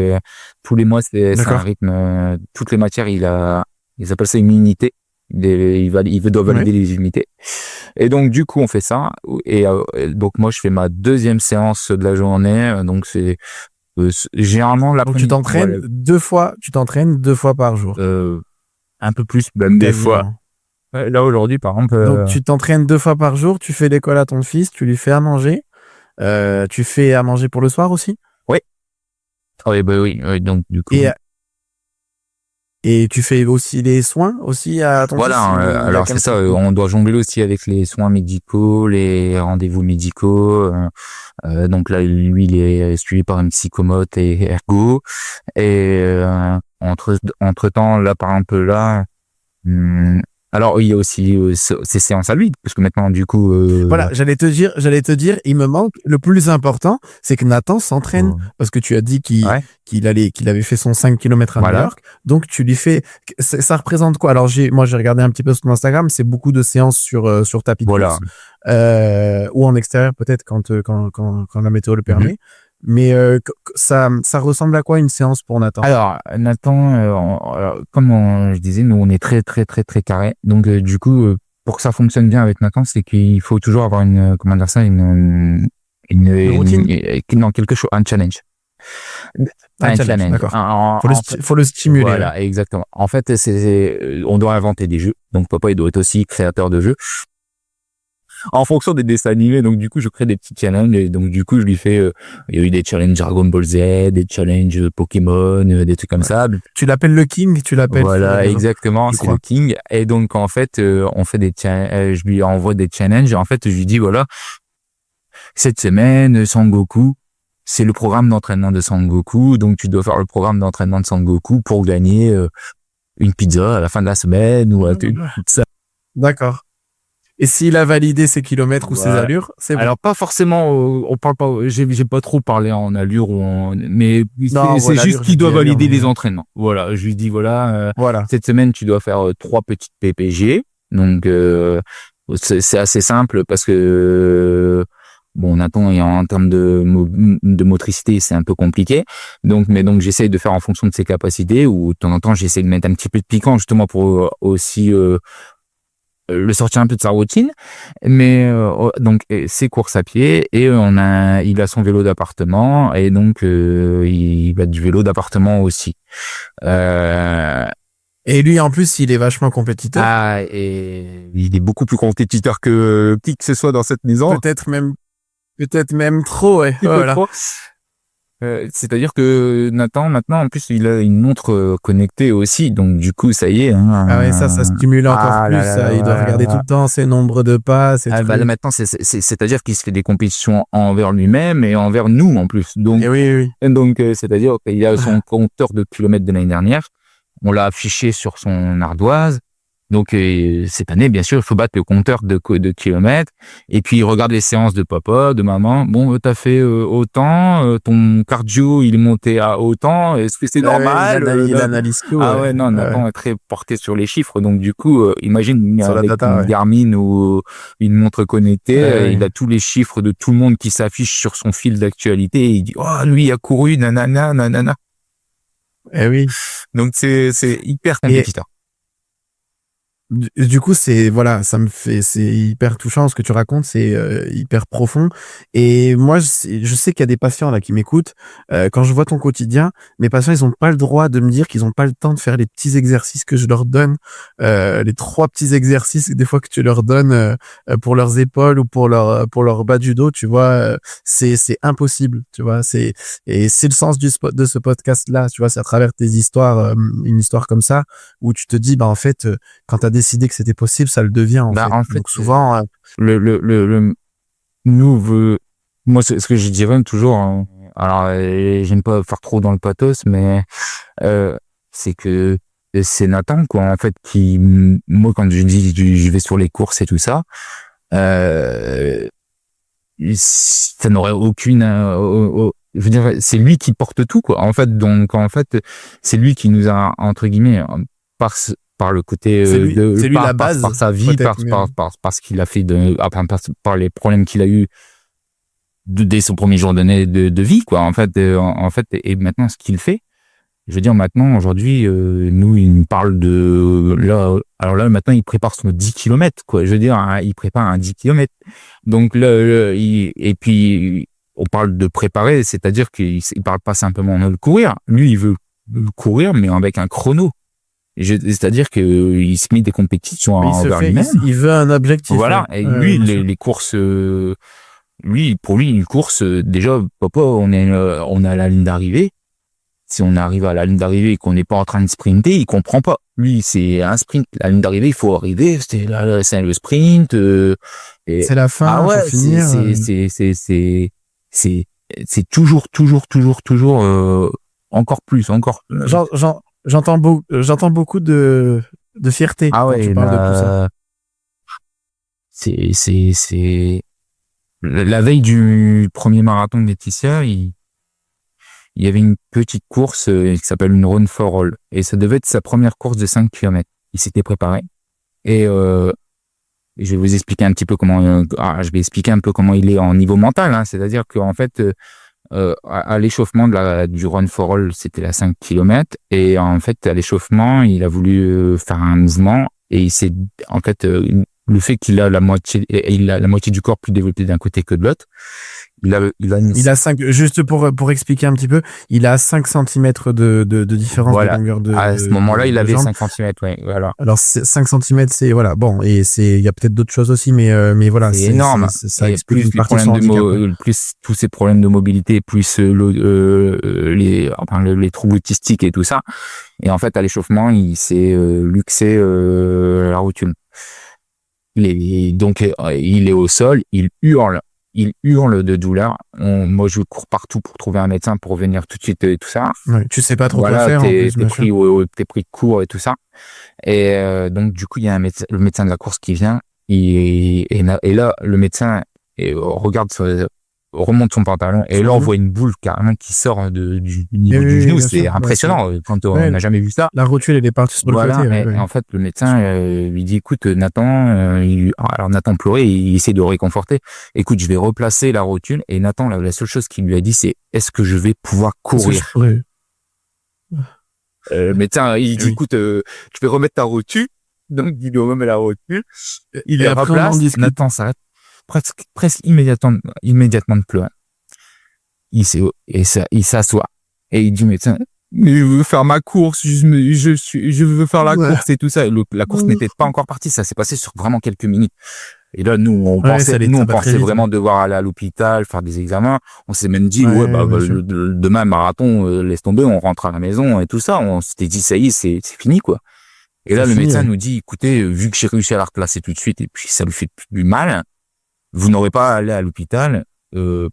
tous les mois c'est un rythme, toutes les matières ils appellent ça une unité, il doit valider les unités. Et donc du coup on fait ça, et donc moi je fais ma 2e séance de la journée, donc c'est Généralement, Donc tu t'entraînes tu t'entraînes 2 fois par jour. Un peu plus, même des fois. Quasiment. Là, aujourd'hui, par exemple. Donc tu t'entraînes 2 fois par jour, tu fais l'école à ton fils, tu lui fais à manger. Tu fais à manger pour le soir aussi? Oui. Oui, bah oui. Donc, du coup. Et tu fais aussi les soins aussi à ton fils? Voilà, alors c'est ça, on doit jongler aussi avec les soins médicaux, les rendez-vous médicaux. Donc là, lui, il est suivi par une psychomote et ergo. Et entre temps, là, par exemple, là, alors il y a aussi ces séances à lui, parce que maintenant, du coup, voilà, j'allais te dire, il me manque le plus important, c'est que Nathan s'entraîne, parce que tu as dit qu'il avait fait son 5 km à New York, donc tu lui fais, ça représente quoi? Alors moi j'ai regardé un petit peu sur ton Instagram, c'est beaucoup de séances sur tapis de course, ou en extérieur peut-être quand la météo le permet. Mais ça ressemble à quoi une séance pour Nathan? Alors Nathan, comme je disais, nous on est très très très très carré. Donc du coup, pour que ça fonctionne bien avec Nathan, c'est qu'il faut toujours avoir une routine, non, quelque chose, un challenge. Un challenge, d'accord. Faut le stimuler. Voilà, exactement. En fait, on doit inventer des jeux. Donc papa, il doit être aussi créateur de jeux. En fonction des dessins animés, donc du coup je crée des petits challenges, et donc du coup je lui fais il y a eu des challenges Dragon Ball Z, des challenges Pokémon, des trucs comme ça. Tu l'appelles le King, voilà, exactement, c'est le King. Et donc en fait on fait je lui envoie des challenges, et en fait je lui dis voilà, cette semaine Sangoku, c'est le programme d'entraînement de Sangoku, donc tu dois faire le programme d'entraînement de Sangoku pour gagner une pizza à la fin de la semaine ou ça. D'accord. Et s'il a validé ses kilomètres ou ses allures, c'est bon. Alors pas forcément, on parle pas, j'ai pas trop parlé en allure mais c'est juste qu'il doit valider les entraînements. Voilà, je lui dis voilà, cette semaine tu dois faire 3 petites PPG. Donc c'est assez simple parce que bon, Nathan, en termes de motricité, c'est un peu compliqué. Donc j'essaye de faire en fonction de ses capacités, ou de temps en temps j'essaye de mettre un petit peu de piquant justement pour aussi le sortir un peu de sa routine. Mais donc c'est course à pied, et il a son vélo d'appartement, et donc il va du vélo d'appartement aussi. Et lui en plus il est vachement compétiteur. Ah, et il est beaucoup plus compétiteur que qui que ce soit dans cette maison. Peut-être même trop, ouais. Voilà. Trop. C'est-à-dire que Nathan, maintenant, en plus, il a une montre connectée aussi, donc du coup, ça y est. Ah ouais, ça stimule encore plus. Il doit regarder tout le temps ses nombres de pas. Là, maintenant, c'est-à-dire qu'il se fait des compétitions envers lui-même et envers nous en plus. Donc, oui. Donc, c'est-à-dire qu'il a son compteur de kilomètres de l'année dernière. On l'a affiché sur son ardoise. Donc cette année, bien sûr, il faut battre le compteur de kilomètres. Et puis il regarde les séances de papa, de maman. Bon, t'as fait autant, ton cardio il est monté à autant. Est-ce que c'est normal? Il analyse tout. Ah ouais, non, Nathan est très porté sur les chiffres. Donc du coup, imagine avec une Garmin ou une montre connectée, il a tous les chiffres de tout le monde qui s'affichent sur son fil d'actualité. Et il dit lui il a couru nanana. Eh oui. Donc c'est hyper compétiteur. Du coup, c'est hyper touchant ce que tu racontes, c'est hyper profond. Et moi, je sais qu'il y a des patients là qui m'écoutent. Quand je vois ton quotidien, mes patients, ils ont pas le droit de me dire qu'ils ont pas le temps de faire les petits exercices que je leur donne, les 3 petits exercices des fois que tu leur donnes pour leurs épaules ou pour leur bas du dos. Tu vois, c'est impossible. Tu vois, et c'est le sens de ce podcast là. Tu vois, c'est à travers tes histoires, une histoire comme ça où tu te dis, en fait, quand t'as décidé que c'était possible, ça le devient en fait. Donc souvent moi c'est ce que je dirais toujours, hein. Alors j'aime pas faire trop dans le pathos, mais c'est que c'est Nathan quoi en fait qui, moi quand je dis je vais sur les courses et tout ça, ça n'aurait aucune je veux dire, c'est lui qui porte tout quoi en fait. Donc en fait c'est lui qui nous a entre guillemets par le côté c'est lui la base, par sa vie, par ce qu'il a fait par les problèmes qu'il a eu dès son premier jour de vie quoi en fait, et maintenant ce qu'il fait, je veux dire maintenant aujourd'hui nous il nous parle de là, alors là maintenant il prépare son 10 km quoi, je veux dire il prépare un 10 km, donc là et puis on parle de préparer, c'est-à-dire qu'il parle pas simplement de courir. Lui, il veut courir, mais avec un chrono. C'est-à-dire que il se met des compétitions envers lui-même. Il veut un objectif. Voilà. Et lui, les courses, pour lui, une course, déjà, papa, on est à la ligne d'arrivée. Si on arrive à la ligne d'arrivée et qu'on n'est pas en train de sprinter, il comprend pas. Lui, c'est un sprint. La ligne d'arrivée, il faut arriver. C'est le sprint. C'est la fin. Ah ouais, faut finir. C'est toujours encore plus. J'entends beaucoup de fierté Ah quand ouais, tu parles de tout ça. C'est la veille du premier marathon de Laetitia, il y avait une petite course qui s'appelle une Run for All. Et ça devait être sa première course de 5 km. Il s'était préparé. Et je vais vous expliquer un petit peu je vais expliquer un peu comment il est en niveau mental, hein. C'est-à-dire qu'en fait, à l'échauffement du Run for All, c'était la 5 km. Et en fait, à l'échauffement, il a voulu faire un mouvement. Et il s'est, en fait, le fait qu'il a la moitié du corps plus développé d'un côté que de l'autre, il a 5, juste pour expliquer un petit peu, il a 5 centimètres de différence voilà. de longueur à ce moment-là, il avait 5 centimètres, ouais, voilà. Alors, 5 centimètres, c'est, voilà, bon, et il y a peut-être d'autres choses aussi, mais voilà. C'est énorme. Ça plus explique une les partie de son handicap. plus tous ces problèmes de mobilité, plus les troubles autistiques et tout ça. Et en fait, à l'échauffement, il s'est luxé la rotule. Donc, il est au sol, il hurle de douleur. Moi, je cours partout pour trouver un médecin pour venir tout de suite et tout ça. Ouais, tu sais pas trop voilà, quoi faire. T'es pris de court et tout ça. Et donc, du coup, il y a le médecin de la course qui vient. Et là, le médecin remonte son pantalon. Et là, on voit une boule carrément qui sort du niveau du genou. C'est impressionnant quand on n'a jamais vu ça. La rotule, elle est partie sur le côté. Et en fait, le médecin lui dit, écoute, Nathan, alors Nathan pleurait, il essaie de réconforter. Écoute, je vais replacer la rotule. Et Nathan, la seule chose qu'il lui a dit, c'est, est-ce que je vais pouvoir courir? Le médecin, il dit, écoute, tu peux remettre ta rotule. Donc, il lui remet la rotule. Il est replace. Nathan s'arrête presque immédiatement de pleurer. Il s'assoit et il dit, médecin, mais je veux faire ma course, je veux faire la course et tout ça. La course n'était pas encore partie, ça s'est passé sur vraiment quelques minutes. Et là, nous, on pensait vraiment devoir aller à l'hôpital, faire des examens. On s'est même dit, demain, marathon, laisse tomber, on rentre à la maison et tout ça. On s'était dit, ça y est, c'est fini, quoi. Et là, le médecin nous dit, écoutez, vu que j'ai réussi à la replacer tout de suite et puis ça lui fait plus mal, vous n'aurez pas à aller à l'hôpital.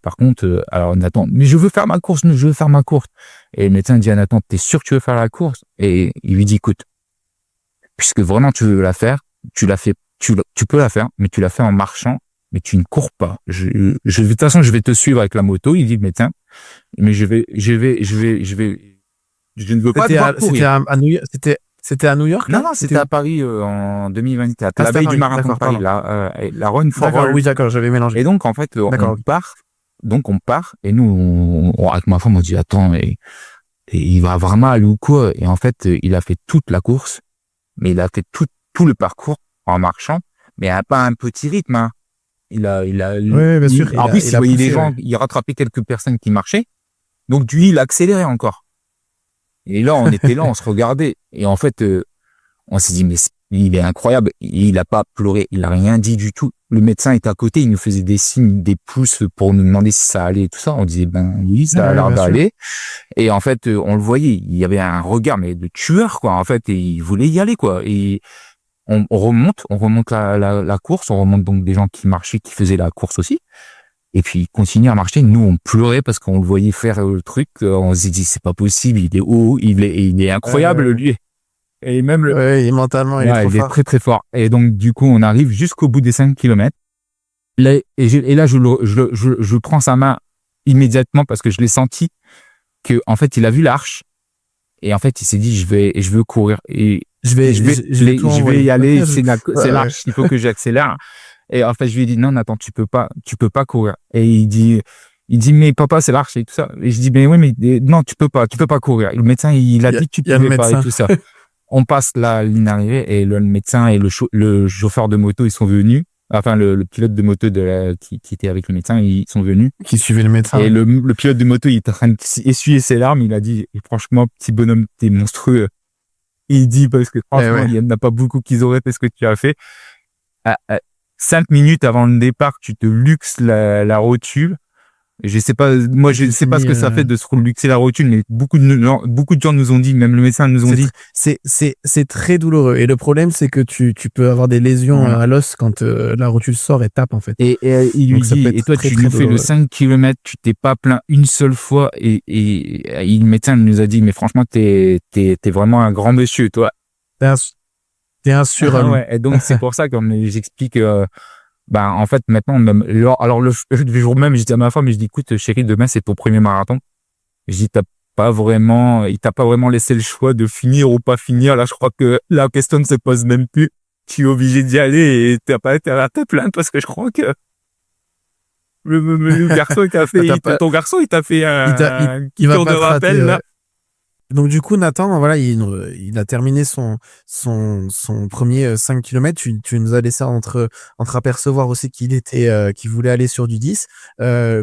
Par contre, alors Nathan, mais je veux faire ma course. Et le médecin dit à Nathan, t'es sûr que tu veux faire la course? Et il lui dit, écoute, puisque vraiment tu veux la faire, tu peux la faire, mais tu la fais en marchant, mais tu ne cours pas. De toute façon, je vais te suivre avec la moto. Il dit, le médecin, mais je ne veux pas devoir courir. C'était à New York? Non, c'était à Paris en 2024, la veille du marathon de Paris, la Run for All. Oui, d'accord, j'avais mélangé. Et donc, en fait, on part, et nous, avec ma femme, on dit, attends, et il va avoir mal ou quoi? Et en fait, il a fait toute la course, mais il a fait tout le parcours en marchant, mais pas un petit rythme, hein. Oui, bien sûr. En plus, il voyait les gens, il rattrapait quelques personnes qui marchaient, donc lui, il accélérait encore. Et là, on était là, on se regardait. Et en fait, on s'est dit, mais il est incroyable. Il a pas pleuré, il a rien dit du tout. Le médecin était à côté, il nous faisait des signes, des pouces pour nous demander si ça allait et tout ça. On disait, ben oui, ça a l'air d'aller. Et en fait, on le voyait, il y avait un regard, mais de tueur, quoi. En fait, et il voulait y aller, quoi. Et on remonte la course, on remonte donc des gens qui marchaient, qui faisaient la course aussi. Et puis, il continue à marcher. Nous, on pleurait parce qu'on le voyait faire le truc. On s'est dit, c'est pas possible. Il est haut. Il est incroyable, lui. Et même mentalement, il est trop fort. Il est très, très fort. Et donc, du coup, on arrive jusqu'au bout des 5 kilomètres. Là, je prends sa main immédiatement parce que je l'ai senti en fait, il a vu l'arche. Et en fait, il s'est dit, je veux courir. Et je vais y aller. C'est l'arche. Il faut que j'accélère. Et en fait, je lui ai dit, non, Nathan, tu peux pas courir. Et il dit, mais papa, c'est l'arche et tout ça. Et je dis, mais oui, mais non, tu peux pas courir. Et le médecin, il a dit que tu pouvais pas et tout ça. On passe la ligne d'arrivée et le médecin et le chauffeur de moto, ils sont venus enfin le pilote de moto qui était avec le médecin, ils sont venus. Qui suivait le médecin. Et le pilote de moto, il était en train d'essuyer ses larmes. Il a dit, et franchement, petit bonhomme, t'es monstrueux. Il dit, parce que franchement, il n'y en a pas beaucoup qui auraient fait ce que tu as fait. À 5 minutes avant le départ, tu te luxes la rotule. Je sais pas, moi, je sais pas ce que ça fait de se luxer la rotule, mais beaucoup de gens nous ont dit, même le médecin nous ont dit. C'est très douloureux. Et le problème, c'est que tu peux avoir des lésions à l'os quand la rotule sort et tape, en fait. Et il lui dit, et toi, tu nous fais le 5 km, tu t'es pas plaint une seule fois, et le médecin nous a dit, mais franchement, t'es vraiment un grand monsieur, toi. T'es un surhomme. Ouais. Et donc, c'est pour ça, comme j'explique, en fait, maintenant, même, alors le jour même, je dis à ma femme, je dis, écoute, chérie, demain, c'est ton premier marathon. Je dis, il t'a pas vraiment laissé le choix de finir ou pas finir. Là, je crois que la question ne se pose même plus. Tu es obligé d'y aller et t'as pas intérêt à te plaindre parce que je crois que le garçon, il t'a fait, ton garçon, il t'a fait un tour de rappel, là. Donc du coup, Nathan, voilà, il a terminé son premier 5 km. Tu nous as laissé apercevoir aussi qu'il voulait aller sur du 10.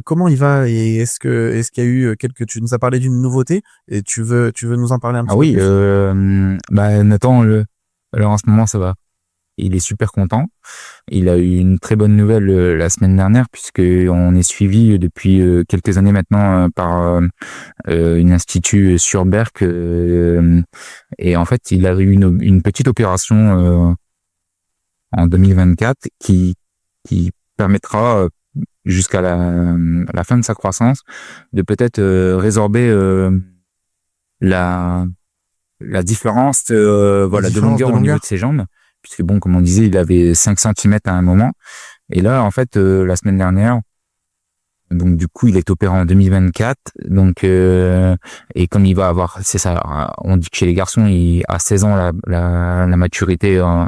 Comment il va et est-ce qu'il y a eu tu nous as parlé d'une nouveauté et tu veux nous en parler un petit peu plus? Nathan, alors en ce moment, ça va. Il est super content. Il a eu une très bonne nouvelle la semaine dernière puisque on est suivi depuis quelques années maintenant par une institut sur Berck et en fait il a eu une petite opération en 2024 qui permettra jusqu'à la fin de sa croissance de peut-être résorber la différence de longueur au niveau de ses jambes. Puisque bon, comme on disait, il avait 5 cm à un moment. Et là, en fait, la semaine dernière, donc du coup, il est opéré en 2024. Donc, et comme il va avoir, c'est ça, on dit que chez les garçons, à 16 ans, la maturité, en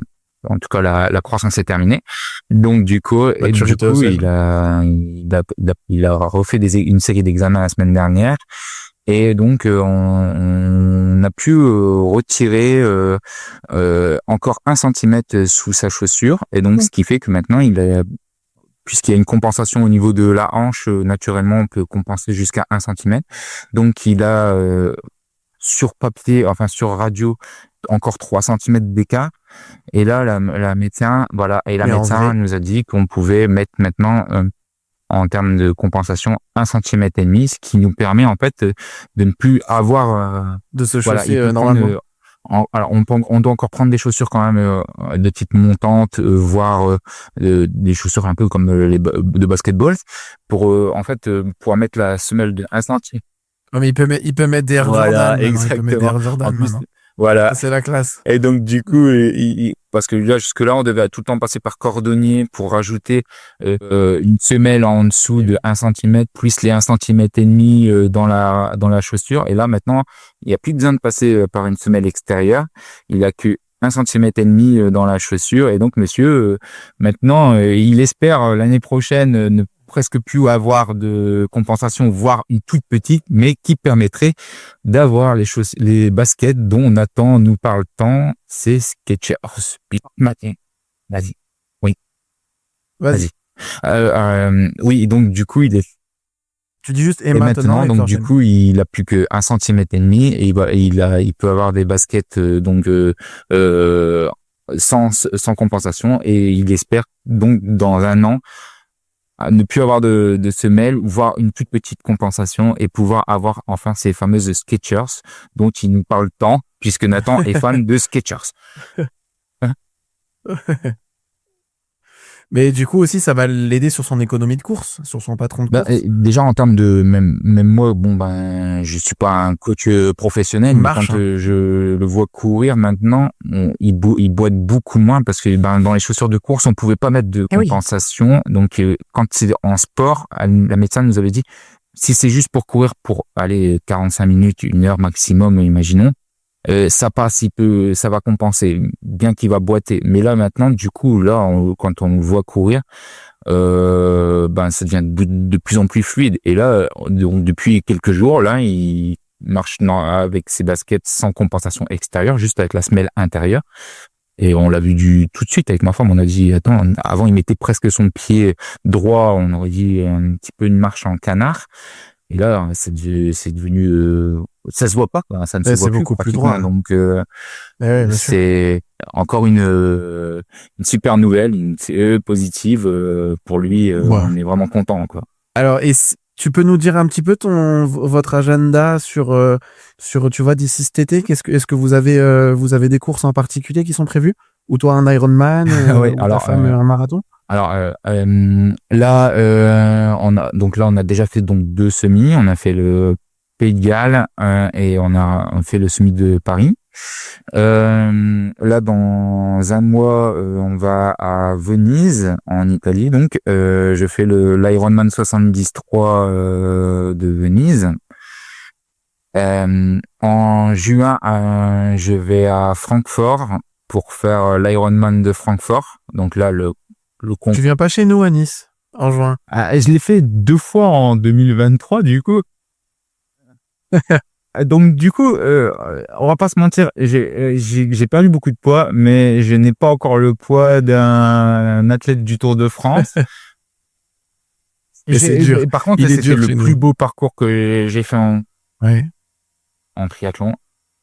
tout cas, la croissance est terminée. Donc, il a refait une série d'examens la semaine dernière. Et donc on a pu retirer encore 1 centimètre sous sa chaussure, et donc ce qui fait que maintenant puisqu'il y a une compensation au niveau de la hanche, naturellement on peut compenser jusqu'à 1 centimètre. Donc il a sur papier, enfin sur radio, encore 3 centimètres d'écart. Et là la médecin, nous a dit qu'on pouvait mettre maintenant en termes de compensation 1,5 cm, ce qui nous permet en fait de ne plus avoir de se chausser normalement. Alors on doit encore prendre des chaussures quand même de type montante, voire des chaussures un peu comme les de basketball pour en fait pouvoir mettre la semelle de 1 cm. Mais il peut mettre des Air Jordan. Exactement. Il peut mettre des Air Jordan. Voilà. Ça, c'est la classe. Et donc, du coup, parce que là, jusque-là, on devait tout le temps passer par cordonnier pour rajouter une semelle en dessous de 1 cm, plus les 1,5 cm dans la chaussure. Et là, maintenant, il n'y a plus besoin de passer par une semelle extérieure. Il a que 1,5 cm dans la chaussure. Et donc, monsieur, maintenant, il espère l'année prochaine ne presque plus avoir de compensation, voire une toute petite, mais qui permettrait d'avoir les baskets dont Nathan nous parle tant, c'est Skechers. Vas-y. Oui. Vas-y. Oui, donc du coup, il est. Tu dis juste et maintenant donc du coup, il a plus que 1,5 cm et il peut avoir des baskets sans compensation, et il espère donc dans 1 an à ne plus avoir de semelle, voire une toute petite compensation, et pouvoir avoir enfin ces fameuses Skechers dont il nous parle tant, puisque Nathan est fan de Skechers. Mais du coup aussi, ça va l'aider sur son économie de course, sur son patron de course. Déjà en termes de même moi, je suis pas un coach professionnel, mais quand je le vois courir maintenant, il boite beaucoup moins parce que dans les chaussures de course, on pouvait pas mettre de compensation. Oui. Donc quand c'est en sport, la médecin nous avait dit si c'est juste pour courir pour aller 45 minutes, 1 heure maximum, imaginons. Ça passe, ça va compenser, bien qu'il va boiter. Mais là maintenant, du coup, quand on le voit courir, ça devient de plus en plus fluide. Et là, donc, depuis quelques jours, là, il marche avec ses baskets sans compensation extérieure, juste avec la semelle intérieure. Et on l'a vu tout de suite avec ma femme. On a dit, attends, avant, il mettait presque son pied droit. On aurait dit un petit peu une marche en canard. Et là, c'est devenu, ça se voit pas, quoi. Ça ne se C'est voit plus beaucoup plus pratiquement. droit. Donc, Ouais, bien sûr. c'est encore une super nouvelle, une CE positive pour lui. Ouais. On est vraiment content, quoi. Alors, tu peux nous dire un petit peu votre agenda sur, tu vois, d'ici cet été? Est-ce que vous avez des courses en particulier qui sont prévues? Ou toi, un Ironman, Ouais, ou ta femme, un marathon? alors là, on a déjà fait donc 2 semis. On a fait le Pays de Galles et on fait le semi de Paris. Là, dans un mois, on va à Venise, en Italie. Donc, je fais l'Ironman 73 de Venise. En juin, je vais à Francfort pour faire l'Ironman de Francfort. Donc là, le Tu viens pas chez nous à Nice en juin? je l'ai fait 2 fois en 2023, du coup. Donc du coup, on va pas se mentir, j'ai perdu beaucoup de poids, mais je n'ai pas encore le poids d'un athlète du Tour de France. Et c'est dur. Par contre, Il est c'était dur le chez plus nous. beau parcours que j'ai fait Ouais. en triathlon.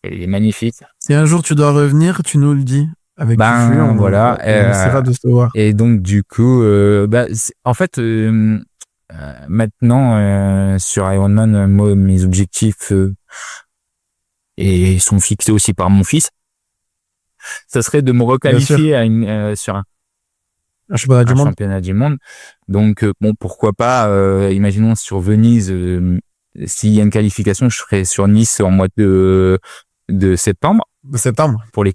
Il est magnifique. Si un jour tu dois revenir, tu nous le dis. Avec Fufu, Ben voilà. on essaiera de se voir. Et donc du coup, en fait, maintenant sur Ironman, moi mes objectifs et sont fixés aussi par mon fils. Ça serait de me Bien sûr. requalifier sur Un championnat du un monde. championnat du monde. Donc bon, pourquoi pas, imaginons sur Venise, s'il y a une qualification, je serai sur Nice en mois de septembre De septembre. pour les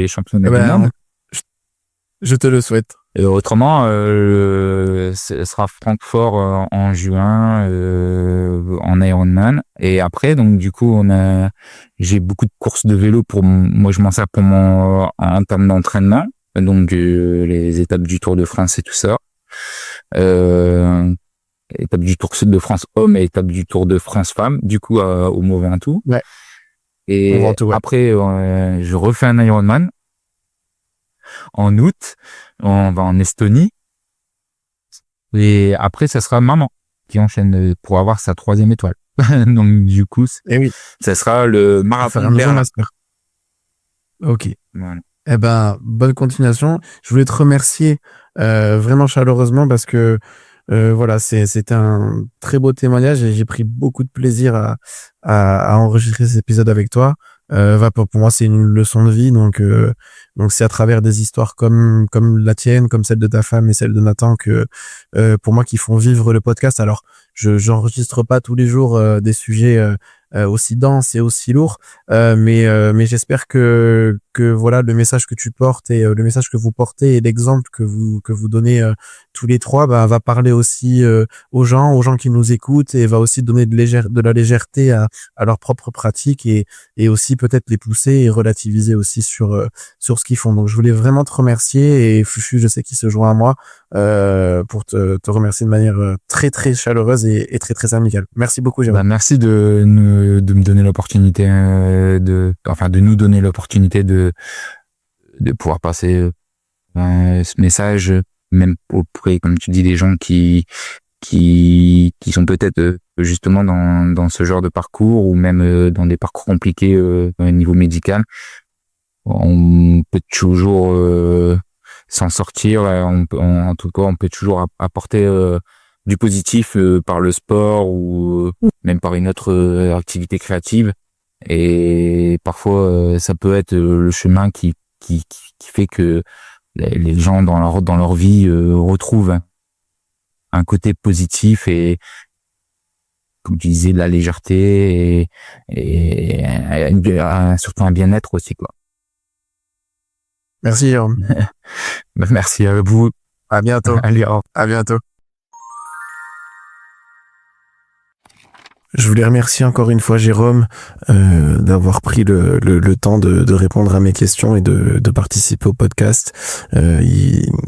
championnats Eh du ben, monde. je te le souhaite. Autrement, ce sera Francfort en juin en Ironman. Et après, donc du coup, j'ai beaucoup de courses de vélo moi je m'en sers pour en termes d'entraînement. Donc les étapes du Tour de France et tout ça. Étape du Tour de France homme et étape du Tour de France femme. Du coup, au Mont Ventoux. Ouais. Et Ventoux, ouais. après, je refais un Ironman en août. On va en Estonie. Et après, ça sera maman qui enchaîne pour avoir sa 3e étoile. Donc, du coup, Eh oui. ça sera le marathon Faire un de nouveau Berlin. master. Ok. Voilà. Eh ben, bonne continuation. Je voulais te remercier vraiment chaleureusement parce que voilà, c'était un très beau témoignage et j'ai pris beaucoup de plaisir à enregistrer cet épisode avec toi. Pour moi, c'est une leçon de vie, donc c'est à travers des histoires comme la tienne, comme celle de ta femme et celle de Nathan que pour moi qui font vivre le podcast. Alors, j'enregistre pas tous les jours des sujets aussi denses et aussi lourds, mais j'espère que voilà le message que tu portes et le message que vous portez et l'exemple que vous donnez tous les trois va parler aussi aux gens qui nous écoutent et va aussi donner de la légèreté à leurs propres pratiques et aussi peut-être les pousser et relativiser aussi sur ce qu'ils font. Donc je voulais vraiment te remercier et Fufu, je sais qu'il se joint à moi pour te remercier de manière très très chaleureuse et très très amicale. Merci beaucoup, Jérôme. Merci de me donner l'opportunité de nous donner l'opportunité de pouvoir passer ce message, même auprès, comme tu dis, des gens qui sont peut-être justement dans ce genre de parcours ou même dans des parcours compliqués au niveau médical. On peut toujours s'en sortir. En tout cas, on peut toujours apporter du positif par le sport ou même par une autre activité créative. Et parfois, ça peut être le chemin qui fait que les gens dans leur vie retrouvent un côté positif et, comme tu disais, de la légèreté et surtout un bien-être aussi, quoi. Merci, Jérôme. Merci à vous. À bientôt. Allez, au revoir. À bientôt. Je voulais remercier encore une fois Jérôme d'avoir pris le temps de répondre à mes questions et de participer au podcast.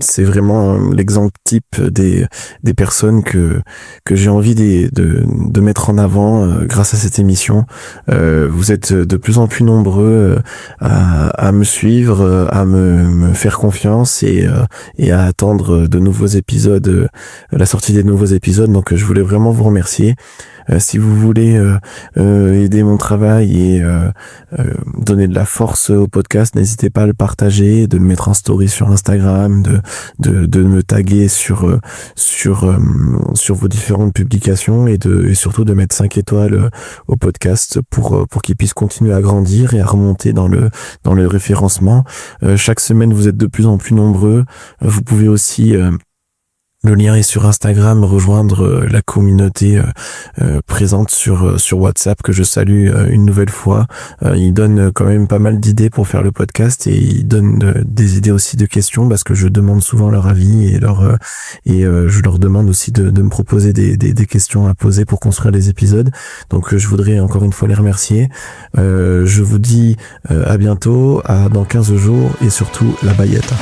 C'est vraiment l'exemple type des personnes que j'ai envie de mettre en avant grâce à cette émission. Vous êtes de plus en plus nombreux à me suivre, à me faire confiance et à attendre de nouveaux épisodes, la sortie des nouveaux épisodes. Donc je voulais vraiment vous remercier. Si vous voulez aider mon travail et donner de la force au podcast, n'hésitez pas à le partager, de le mettre en story sur Instagram, de me taguer sur vos différentes publications et surtout de mettre 5 étoiles au podcast pour qu'il puisse continuer à grandir et à remonter dans le référencement. Chaque semaine, vous êtes de plus en plus nombreux. Vous pouvez aussi le lien est sur Instagram, rejoindre la communauté présente sur WhatsApp que je salue une nouvelle fois. Il donne quand même pas mal d'idées pour faire le podcast et il donne des idées aussi de questions parce que je demande souvent leur avis et je leur demande aussi de me proposer des questions à poser pour construire les épisodes. Donc je voudrais encore une fois les remercier. Je vous dis à bientôt, dans 15 jours et surtout la baillette.